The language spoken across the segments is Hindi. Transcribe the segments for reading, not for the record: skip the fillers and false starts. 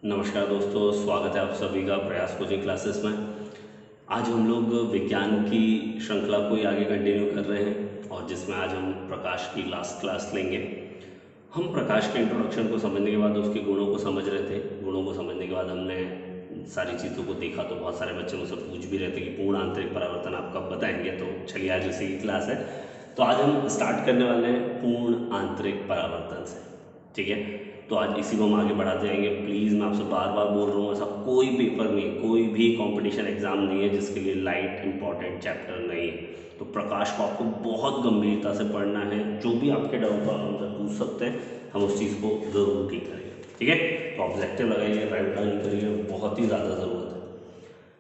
नमस्कार दोस्तों, स्वागत है आप सभी का प्रयास कोचिंग क्लासेस में। आज हम लोग विज्ञान की श्रृंखला को ही आगे कंटिन्यू कर रहे हैं और जिसमें आज हम प्रकाश की लास्ट क्लास लेंगे। हम प्रकाश के इंट्रोडक्शन को समझने के बाद उसके गुणों को समझ रहे थे। गुणों को समझने के बाद हमने सारी चीज़ों को देखा तो बहुत सारे बच्चे मुझसे पूछ भी रहे थे कि पूर्ण आंतरिक परावर्तन आप कब बताएंगे। तो चलिए आज उसी की क्लास है। तो आज हम स्टार्ट करने वाले हैं पूर्ण आंतरिक परावर्तन से। ठीक है, तो आज इसी को हम आगे बढ़ाते जाएंगे। प्लीज़ मैं आपसे बार बार बोल रहा हूँ, ऐसा कोई पेपर नहीं, कोई भी कंपटीशन एग्जाम नहीं है जिसके लिए लाइट इंपॉर्टेंट चैप्टर नहीं है। तो प्रकाश को आपको बहुत गंभीरता से पढ़ना है। जो भी आपके डाउट हो आप हमसे पूछ सकते हैं, हम उस चीज़ को ज़रूर ठीक करेंगे। ठीक है, तो ऑब्जेक्टिव लगाइए, राइट डाउन करिए, बहुत ही ज़्यादा ज़रूरत है।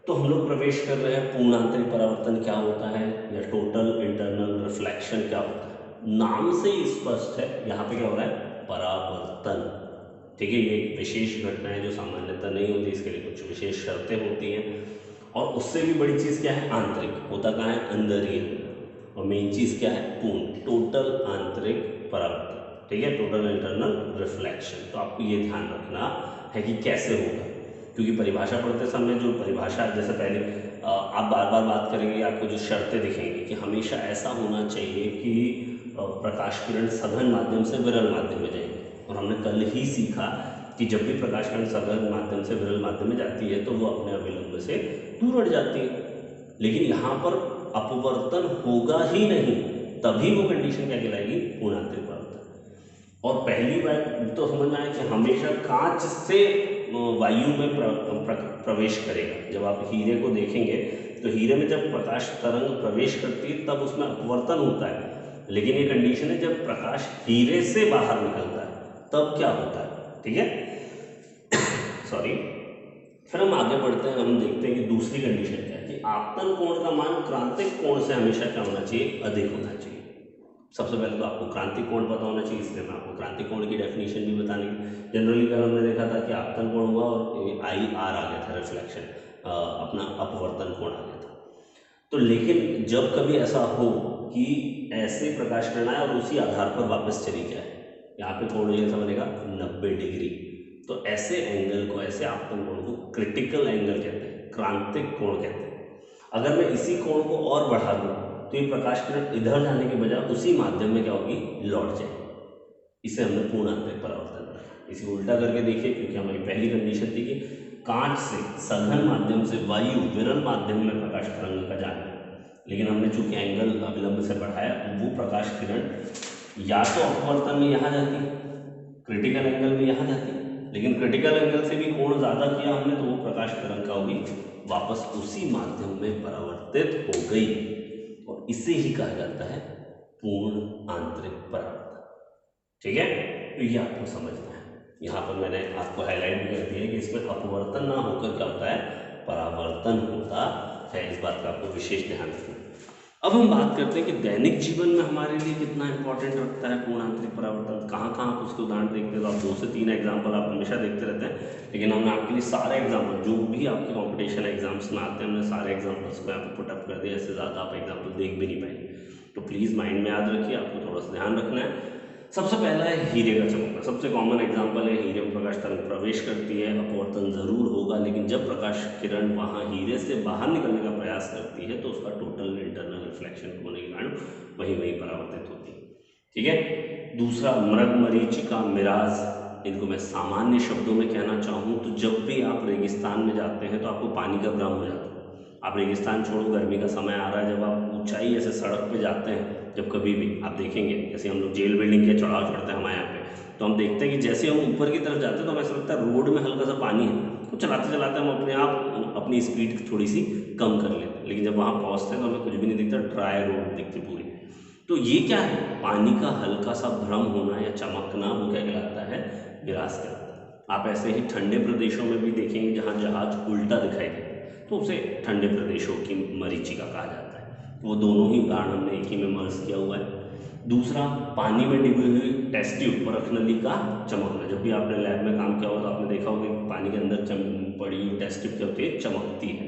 तो हम लोग प्रवेश कर रहे हैं पूर्ण आंतरिक परावर्तन क्या होता है या टोटल इंटरनल रिफ्लेक्शन क्या होता है। नाम से ही स्पष्ट है, यहाँ पे क्या हो रहा है, परावर्तन। ठीक है, ये एक विशेष घटना है जो सामान्यतः नहीं होती, इसके लिए कुछ विशेष शर्तें होती हैं। और उससे भी बड़ी चीज़ क्या है, आंतरिक होता कहाँ है, अंदर ही है। और मेन चीज़ क्या है, पूर्ण टोटल आंतरिक परावर्तन। ठीक है, टोटल इंटरनल रिफ्लेक्शन। तो आपको ये ध्यान रखना है कि कैसे होगा, क्योंकि परिभाषा पढ़ते समय जो परिभाषा जैसे पहले आप बार बार बात करेंगे, आपको जो शर्तें दिखेंगी कि हमेशा ऐसा होना चाहिए कि प्रकाश किरण सघन माध्यम से विरल माध्यम में जाएगी। और हमने कल ही सीखा कि जब भी प्रकाश किरण सघन माध्यम से विरल माध्यम में जाती है तो वो अपने अभिलंब से दूर हट जाती है। लेकिन यहाँ पर अपवर्तन होगा ही नहीं, तभी वो कंडीशन क्या कहलाएगी, पूर्ण आंतरिक परावर्तन। और पहली बात तो समझ में आया कि हमेशा कांच से वायु में प्रवेश करेगा। जब आप हीरे को देखेंगे तो हीरे में जब प्रकाश तरंग प्रवेश करती है तब उसमें अपवर्तन होता है। लेकिन ये कंडीशन है जब प्रकाश हीरे से बाहर निकलता है तब क्या होता है। ठीक है, सॉरी। फिर हम आगे बढ़ते हैं, हम देखते हैं कि दूसरी कंडीशन क्या है कि आपतन कोण का मान क्रांतिक कोण से हमेशा क्या होना चाहिए, अधिक होना चाहिए। सबसे पहले तो आपको क्रांतिक कोण पता होना चाहिए, इसलिए मैं आपको क्रांतिक कोण की डेफिनेशन भी बताने की। जनरली कल हमने देखा था कि आपतन कोण हुआ और आई आर आ गया था, रिफ्लेक्शन अपना अपवर्तन कोण आ गया था। तो लेकिन जब कभी ऐसा हो कि ऐसे प्रकाश किरण आए और उसी आधार पर वापस चली जाए, यहाँ पे कोण जैसा बनेगा 90 डिग्री, तो ऐसे एंगल को, ऐसे आपतन कोण को क्रिटिकल एंगल कहते हैं, क्रांतिक कोण कहते हैं। अगर मैं इसी कोण को और बढ़ा दूं तो ये प्रकाश किरण इधर जाने के बजाय उसी माध्यम में क्या होगी, लौट जाएगी। इसे हमने पूर्ण आंतरिक परावर्तन कहा। इसे उल्टा करके देखिए, क्योंकि हमारी पहली कंडीशन थी कि कांच से सघन माध्यम से वायु विरल माध्यम में प्रकाश तरंग का जाना है। लेकिन हमने चूंकि एंगल अविलंब से बढ़ाया, वो प्रकाश किरण या तो अपवर्तन में यहाँ जाती है, क्रिटिकल एंगल में यहाँ जाती है, लेकिन क्रिटिकल एंगल से भी कोण ज़्यादा किया हमने तो वो प्रकाश तरंग का होगी वापस उसी माध्यम में परावर्तित हो गई। और इसे ही कहा जाता है पूर्ण आंतरिक परावर्तन। ठीक है, तो ये आपको समझना है। यहाँ पर मैंने आपको हाईलाइट भी कर दिया है कि इसमें अपवर्तन ना होकर क्या होता है, परावर्तन होता है। इस बात का आपको विशेष ध्यान रखना है। अब हम बात करते हैं कि दैनिक जीवन में हमारे लिए कितना इंपॉर्टेंट रखता है पूर्ण आंतरिक परावर्तन। कहाँ कहाँ आप उसके उदाहरण देखते हैं, तो आप 2 से 3 एग्जाम्पल आप हमेशा देखते रहते हैं, लेकिन हमने आपके लिए सारे एग्जाम्पल जो भी आपके कॉम्पिटिशन एग्जाम्स में आते हैं, हमने सारे एग्जाम्पल्स को यहाँ पे पुटअप कर दिया। इससे ज़्यादा आप एग्जाम्पल देख भी नहीं पाएंगे, तो प्लीज़ माइंड में याद रखिए, आपको थोड़ा सा ध्यान रखना है। सबसे पहला है हीरे का चमकना। सबसे कॉमन एग्जांपल है, हीरे में प्रकाश तरंग प्रवेश करती है, अपवर्तन जरूर होगा, लेकिन जब प्रकाश किरण वहां हीरे से बाहर निकलने का प्रयास करती है तो उसका टोटल इंटरनल रिफ्लेक्शन होने के कारण वहीं वहीं परावर्तित होती है। ठीक है, दूसरा मृग मरीचिका मिराज। इनको मैं सामान्य शब्दों में कहना चाहूँ तो जब भी आप रेगिस्तान में जाते हैं तो आपको पानी का भ्रम हो जाता है। आप रेगिस्तान छोड़ो, गर्मी का समय आ रहा है, जब आप ऊंचाई ऐसे सड़क पे जाते हैं, जब कभी भी आप देखेंगे, जैसे हम लोग जेल बिल्डिंग के चढ़ाव चढ़ते हैं हमारे यहाँ पे, तो हम देखते हैं कि जैसे हम ऊपर की तरफ जाते हैं तो हमें ऐसा लगता है रोड में हल्का सा पानी है, तो चलाते चलाते हम अपने आप अपनी स्पीड थोड़ी सी कम कर लेते हैं। लेकिन जब वहाँ पहुँचते हैं तो हमें कुछ भी नहीं दिखता, ड्राई रोड दिखती पूरी। तो ये क्या है, पानी का हल्का सा भ्रम होना या चमकना, वो क्या कहलाता है, विरास कहलाता है। आप ऐसे ही ठंडे प्रदेशों में भी देखेंगे जहाँ जहाज उल्टा दिखाई देता है, तो उसे ठंडे प्रदेशों की मरीचिका कहा जाता है। वो दोनों ही उदाहरण हमने एक ही में मर्ज किया हुआ है। दूसरा, पानी में डूबी हुई टेस्ट ट्यूब परखनली का चमकना। जब भी आपने लैब में काम किया होगा तो आपने देखा होगा कि पानी के अंदर पड़ी हुई टेस्ट ट्यूब क्या होती है, चमकती है।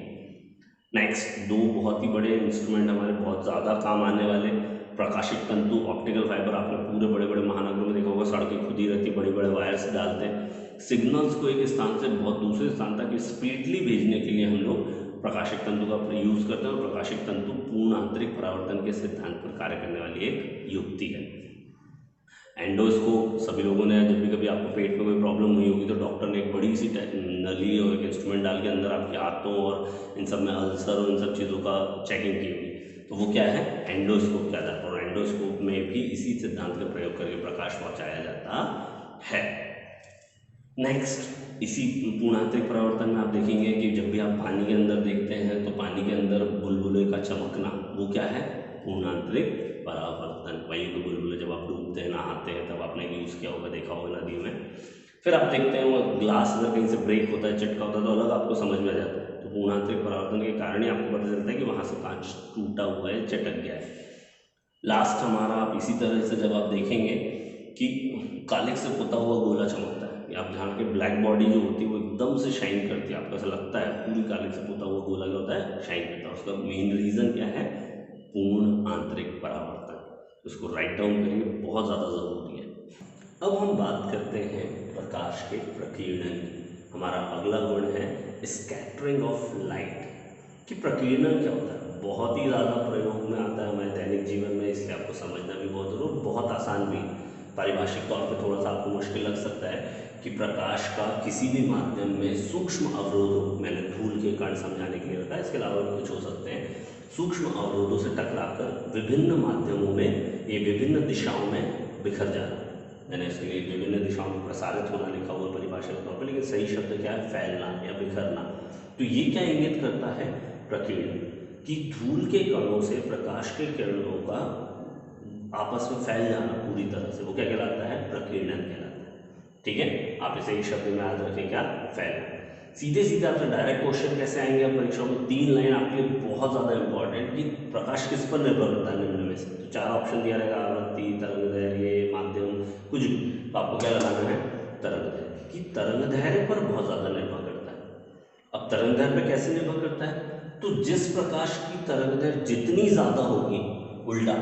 नेक्स्ट, 2 बहुत ही बड़े इंस्ट्रूमेंट हमारे बहुत ज़्यादा काम आने वाले, प्रकाशिक तंतु, ऑप्टिकल फाइबर। आपने पूरे बड़े बड़े महानगरों में देखा होगा, सड़कें खुदी रहती, बड़े बड़े वायर्स डालते हैं, सिग्नल्स को एक स्थान से बहुत दूसरे स्थान तक स्पीडली भेजने के लिए हम लोग प्रकाशिक तंतु का यूज करते हैं। और प्रकाशिक तंतु पूर्ण आंतरिक परावर्तन के सिद्धांत पर कार्य करने वाली एक युक्ति है। एंडोस्कोप, सभी लोगों ने जब भी कभी आपको पेट में कोई प्रॉब्लम हुई होगी तो डॉक्टर ने एक बड़ी सी नली और एक इंस्ट्रूमेंट डाल के अंदर आपके हाथों और इन सब में अल्सर और इन सब चीज़ों का चेकिंग की होगी, तो वो क्या है, एंडोस्कोप क्या था। और एंडोस्कोप में भी इसी सिद्धांत का प्रयोग करके प्रकाश पहुंचाया जाता है। नेक्स्ट, इसी पूर्णांतरिक परावर्तन में आप देखेंगे कि जब भी आप पानी के अंदर देखते हैं तो पानी के अंदर बुलबुले का चमकना, वो क्या है, पूर्णांतरिक परावर्तन। वहीं के बुलबुले जब आप डूबते हैं, नहाते हैं, तब आपने यूज़ किया होगा, देखा होगा नदी में। फिर आप देखते हैं वो ग्लास अगर कहीं से ब्रेक होता है, चिटका होता है, तो अलग आपको समझ में आ जाता है। तो पूर्णांतरिक परावर्तन के कारण ही आपको पता चलता है कि वहाँ से कांच टूटा हुआ है, चटक गया है। लास्ट हमारा, आप इसी तरह से जब आप देखेंगे कि कालिक से पुता हुआ गोला चमकता है, आप ध्यान के ब्लैक बॉडी जो होती है वो एकदम से शाइन करती है, आपको ऐसा लगता है पूरी कालिक से पुता हुआ गोला क्या होता है, शाइन करता है। उसका मेन रीज़न क्या है, पूर्ण आंतरिक परावर्तन। उसको राइट डाउन करिए, बहुत ज़्यादा ज़रूरी है। अब हम बात करते हैं प्रकाश के प्रकीर्णन की। हमारा अगला गुण है स्कैटरिंग ऑफ लाइट। कि प्रकीर्णन क्या होता है, बहुत ही ज़्यादा प्रयोग में आता है हमारे दैनिक जीवन में, इसलिए आपको समझना भी बहुत जरूरी, बहुत आसान भी। पारिभाषिक तौर पे थोड़ा सा आपको मुश्किल लग सकता है कि प्रकाश का किसी भी माध्यम में सूक्ष्म अवरोधों, मैंने धूल के कण समझाने के लिए रखा है, इसके अलावा भी कुछ हो सकते हैं, सूक्ष्म अवरोधों से टकराकर विभिन्न माध्यमों में, ये विभिन्न दिशाओं में बिखर जाना। मैंने इसके लिए विभिन्न दिशाओं में प्रसारित होना लिखा हुआ परिभाषा के तौर पर, लेकिन सही शब्द क्या है, फैलना या बिखरना। तो ये क्या इंगित करता है, प्रकीर्णन, कि धूल के कणों से प्रकाश के किरणों का आपस में फैल जाना पूरी तरह से, वो क्या कहलाता है, प्रकीर्णन कहलाता है। ठीक है, आप इसे एक शब्द में याद रखें, क्या, फैलना। सीधे सीधे आपसे डायरेक्ट क्वेश्चन कैसे आएंगे अब परीक्षाओं में, 3 लाइन आपके लिए बहुत ज़्यादा इंपॉर्टेंट, कि प्रकाश किस पर निर्भर करता है निम्न में से। तो 4 ऑप्शन दिया रहेगा, आवृत्ति, तरंगदैर्घ्य, माध्यम, कुछ भी, तो आपको क्या लगाना है, तरंगदैर्घ्य। कि तरंगदैर्घ्य पर बहुत ज़्यादा निर्भर करता है। अब तरंगदैर्घ्य पर कैसे निर्भर करता है, तो जिस प्रकाश की तरंगदैर्घ्य जितनी ज़्यादा होगी, उल्टा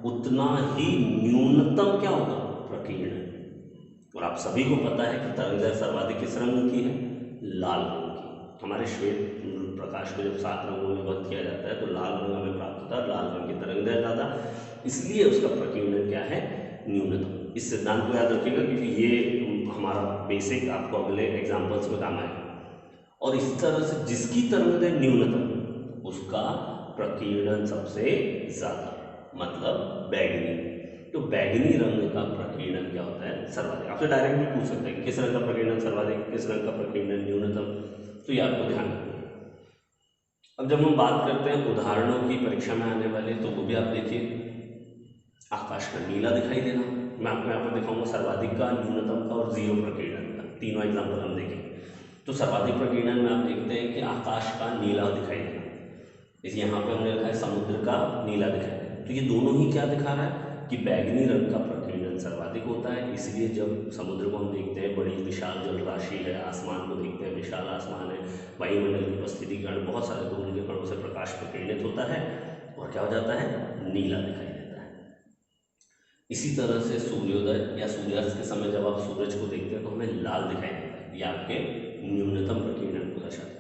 उतना ही न्यूनतम क्या होगा, प्रकीर्णन। और आप सभी को पता है कि तरंगदैर्घ्य सर्वाधिक किस रंग की है, लाल रंग की। हमारे श्वेत प्रकाश को जब 7 रंगों में विभक्त किया जाता है तो लाल रंग हमें प्राप्त होता है, लाल रंग की तरंगदैर्घ्य ज़्यादा, इसलिए उसका प्रकीर्णन क्या है, न्यूनतम। इस सिद्धांत को याद रखिएगा क्योंकि ये हमारा बेसिक आपको अगले एग्जाम्पल्स में काम आएगा। और इस तरह से जिसकी तरंगदैर्घ्य न्यूनतम, उसका प्रकीर्णन सबसे ज़्यादा, मतलब बैगनी। तो बैगनी रंग का प्रकीर्णन क्या होता है, सर्वाधिक। आपसे डायरेक्ट भी पूछ सकते हैं कि किस रंग का प्रकीर्णन सर्वाधिक, किस रंग का प्रकीर्णन न्यूनतम, तो ये आपको ध्यान रखना। अब जब हम बात करते हैं उदाहरणों की परीक्षा में आने वाले, तो वो भी आप देखिए, आकाश का नीला दिखाई देना, मैं आपको यहाँ पर दिखाऊंगा सर्वाधिक का, न्यूनतम का और जीरो प्रकीर्णन का, तीनों एग्जाम्पल हम देखेंगे। तो सर्वाधिक प्रकीर्णन में आप देखते हैं कि आकाश का नीला दिखाई देना, इस यहाँ पे हमने लिखा है समुद्र का नीला दिखाई देना। तो ये दोनों ही क्या दिखा रहा है कि बैगनी रंग का प्रकीर्णन सर्वाधिक होता है। इसलिए जब समुद्र को हम देखते हैं, बड़ी विशाल जल राशि है, आसमान को देखते हैं, विशाल आसमान है, वायुमंडल की उपस्थिति के कारण बहुत सारे धूल के कणों से प्रकाश प्रकीर्णित होता है और क्या हो जाता है, नीला दिखाई देता है। इसी तरह से सूर्योदय या सूर्यास्त के समय जब आप सूरज को देखते हैं तो हमें लाल दिखाई देता है, ये आपके न्यूनतम प्रकीर्णन को दर्शाता है।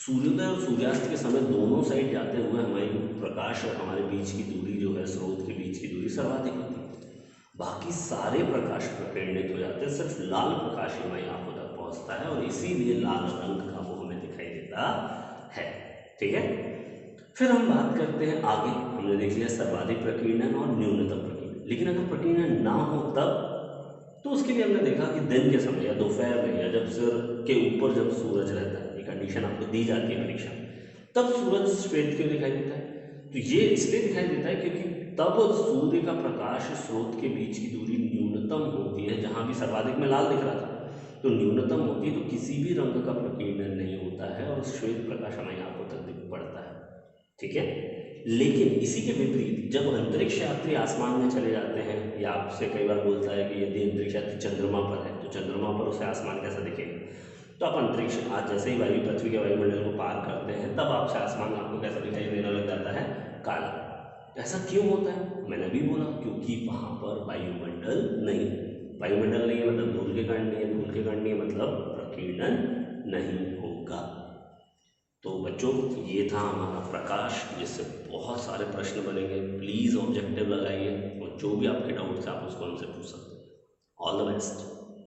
सूर्योदय और सूर्यास्त के समय दोनों साइड जाते हुए हमारी प्रकाश और हमारे बीच की दूरी जो है, स्रोत के बीच की दूरी सर्वाधिक होती है। बाकी सारे प्रकाश प्रकीर्णित हो जाते हैं, सिर्फ लाल प्रकाश हमारी आंखों तक पहुंचता है और इसीलिए लाल रंग का वो हमें दिखाई देता है। ठीक है, फिर हम बात करते हैं आगे, हमने देख लिया सर्वाधिक प्रकीर्णन और न्यूनतम प्रकीर्णन। लेकिन अगर प्रकीर्णन ना हो तब, तो उसके लिए हमने देखा कि दिन के समय या दोपहर में या जब सिर के ऊपर जब सूरज रहता है, ये कंडीशन आपको दी जाती है परीक्षा में, तब सूरज श्वेत क्यों दिखाई देता है, तो ये इसलिए दिखाई देता है क्योंकि तब सूर्य का प्रकाश स्रोत के बीच की दूरी न्यूनतम होती है। जहाँ भी सर्वाधिक में लाल दिख रहा था, तो न्यूनतम होती है, तो किसी भी रंग का प्रकीर्णन नहीं होता है और श्वेत प्रकाश हमारी आंखों तक दिख पड़ता है। ठीक है, लेकिन इसी के विपरीत जब अंतरिक्ष यात्री आसमान में चले जाते हैं, या आपसे कई बार बोलता है कि यदि अंतरिक्ष यात्री चंद्रमा पर है तो चंद्रमा पर उसे आसमान कैसा दिखेगा, तो आप अंतरिक्ष आज जैसे ही पृथ्वी के वायुमंडल को पार करते हैं, तब आपसे आसमान आपको कैसा दिखाई देने लग जाता है, काला। ऐसा क्यों होता है, मैंने अभी बोला, क्योंकि वहाँ पर वायुमंडल नहीं है। वायुमंडल नहीं है मतलब धूल के कण नहीं है, धूल के कण नहीं है मतलब प्रकीर्णन नहीं होगा। तो बच्चों ये था हमारा प्रकाश, जिससे बहुत सारे प्रश्न बनेंगे। प्लीज़ ऑब्जेक्टिव लगाइए और जो भी आपके डाउट्स हैं आप उसको हमसे पूछ सकते हैं। All the best.